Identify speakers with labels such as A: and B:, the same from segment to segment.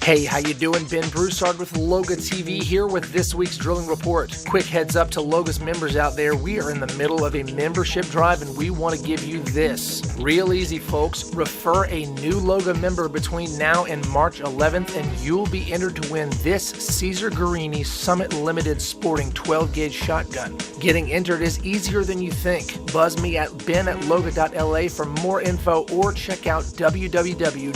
A: Hey, how you doing? Ben Broussard with LOGA TV here with this week's drilling report. Quick heads up to LOGA's members out there. We are in the middle of a membership drive and we want to give you this. Real easy, folks. Refer a new LOGA member between now and March 11th and you'll be entered to win this Caesar Guerini Summit Limited Sporting 12-gauge shotgun. Getting entered is easier than you think. Buzz me at ben@loga.la for more info or check out www.loga.la.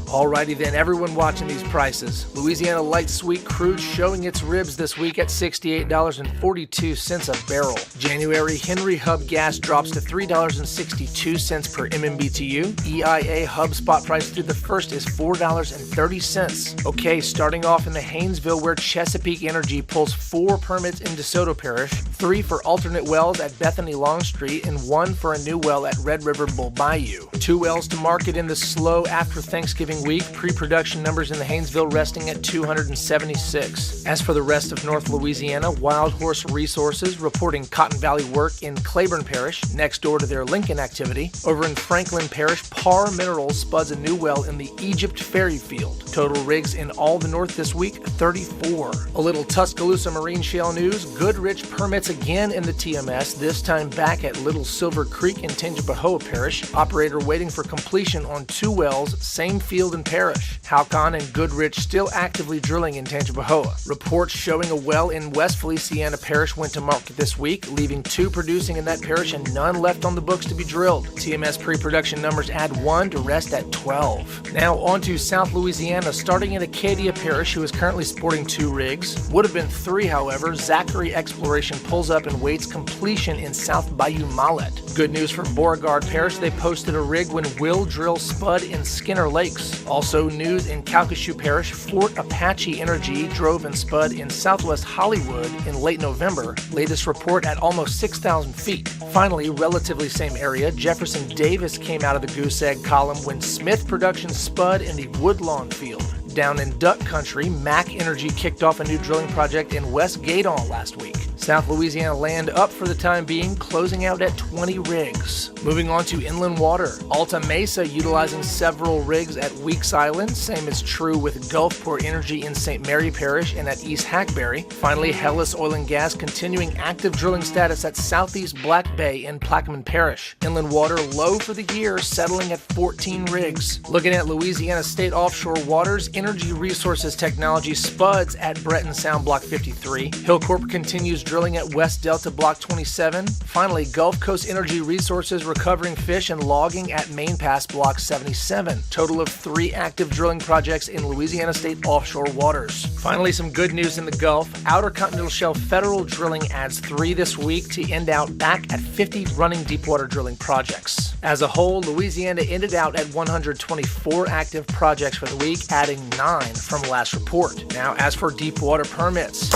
A: Alrighty then, everyone watching these prices. Louisiana Light Sweet Crude showing its ribs this week at $68.42 a barrel. January Henry Hub gas drops to $3.62 per MMBTU. EIA Hub spot price through the first is $4.30. Okay, starting off in the Haynesville where Chesapeake Energy pulls 4 permits in DeSoto Parish, 3 for alternate wells at Bethany Longstreet, and 1 for a new well at Red River Bull Bayou. 2 wells to market in the slow after Thanksgiving week. Pre-production numbers in the Haynesville resting at 276. As for the rest of North Louisiana, Wild Horse Resources reporting Cotton Valley work in Claiborne Parish, next door to their Lincoln activity. Over in Franklin Parish, Par Minerals spuds a new well in the Egypt Ferry Field. Total rigs in all the north this week, 34. A little Tuscaloosa Marine Shale news. Goodrich permits again in the TMS, this time back at Little Silver Creek in Tangipahoa Parish. Operator waiting for completion on 2 wells, same field and parish. Halcon and Goodrich still actively drilling in Tangipahoa. Reports showing a well in West Feliciana Parish went to market this week, leaving 2 producing in that parish and none left on the books to be drilled. TMS pre-production numbers add 1 to rest at 12. Now on to South Louisiana, starting in Acadia Parish, who is currently sporting 2 rigs. Would have been 3, however. Zachary Exploration pulls up and waits completion in South Bayou Mallet. Good news for Beauregard Parish, they posted a rig when Will Drill spud in Skinner Lakes. Also news in Calcasieu Parish, Fort Apache Energy drove and spud in southwest Hollywood in late November. Latest report at almost 6,000 feet. Finally, relatively same area, Jefferson Davis came out of the goose egg column when Smith Production spud in the Woodlawn field. Down in Duck Country, Mac Energy kicked off a new drilling project in West Gaydon last week. South Louisiana Land up for the time being, closing out at 20 rigs. Moving on to inland water, Alta Mesa utilizing several rigs at Weeks Island. Same is true with Gulfport Energy in St. Mary Parish and at East Hackberry. Finally, Hellas Oil and Gas continuing active drilling status at Southeast Black Bay in Plaquemine Parish. Inland water low for the year, settling at 14 rigs. Looking at Louisiana State offshore waters, Energy Resources Technology spuds at Breton Sound Block 53. Hillcorp continues drilling at West Delta Block 27. Finally, Gulf Coast Energy Resources recovering fish and logging at Main Pass Block 77. Total of 3 active drilling projects in Louisiana State offshore waters. Finally, some good news in the Gulf. Outer Continental Shelf federal drilling adds 3 this week to end out back at 50 running deepwater drilling projects. As a whole, Louisiana ended out at 124 active projects for the week, adding 9 from last report. Now, as for deepwater permits,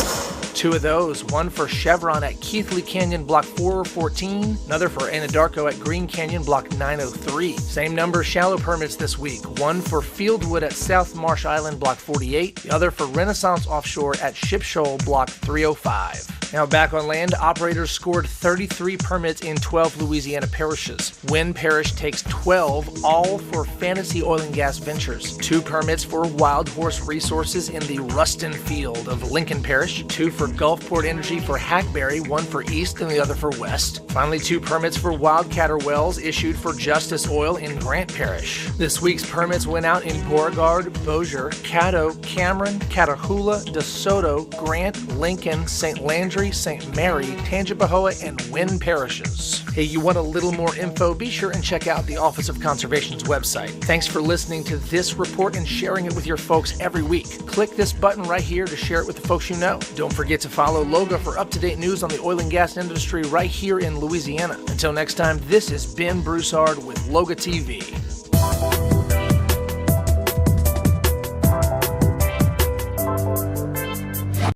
A: 2 of those, one for Chevron at Keithley Canyon Block 414, another for Anadarko at Green Canyon Block 903. Same number of shallow permits this week, one for Fieldwood at South Marsh Island Block 48, the other for Renaissance Offshore at Ship Shoal Block 305. Now back on land, operators scored 33 permits in 12 Louisiana parishes. Wynn Parish takes 12, all for Fantasy Oil and Gas Ventures. 2 permits for Wild Horse Resources in the Ruston Field of Lincoln Parish, 2 for Gulfport Energy for Hackberry, 1 for East and the other for West. Finally, 2 permits for Wildcatter Wells issued for Justice Oil in Grant Parish. This week's permits went out in Beauregard, Bossier, Caddo, Cameron, Catahoula, DeSoto, Grant, Lincoln, St. Landry, St. Mary, Tangipahoa, and Wynn parishes. Hey, you want a little more info? Be sure and check out the Office of Conservation's website. Thanks for listening to this report and sharing it with your folks every week. Click this button right here to share it with the folks you know. Don't forget to follow LOGA for up-to-date news on the oil and gas industry right here in Louisiana. Until next time, this is Ben Broussard with LOGA TV.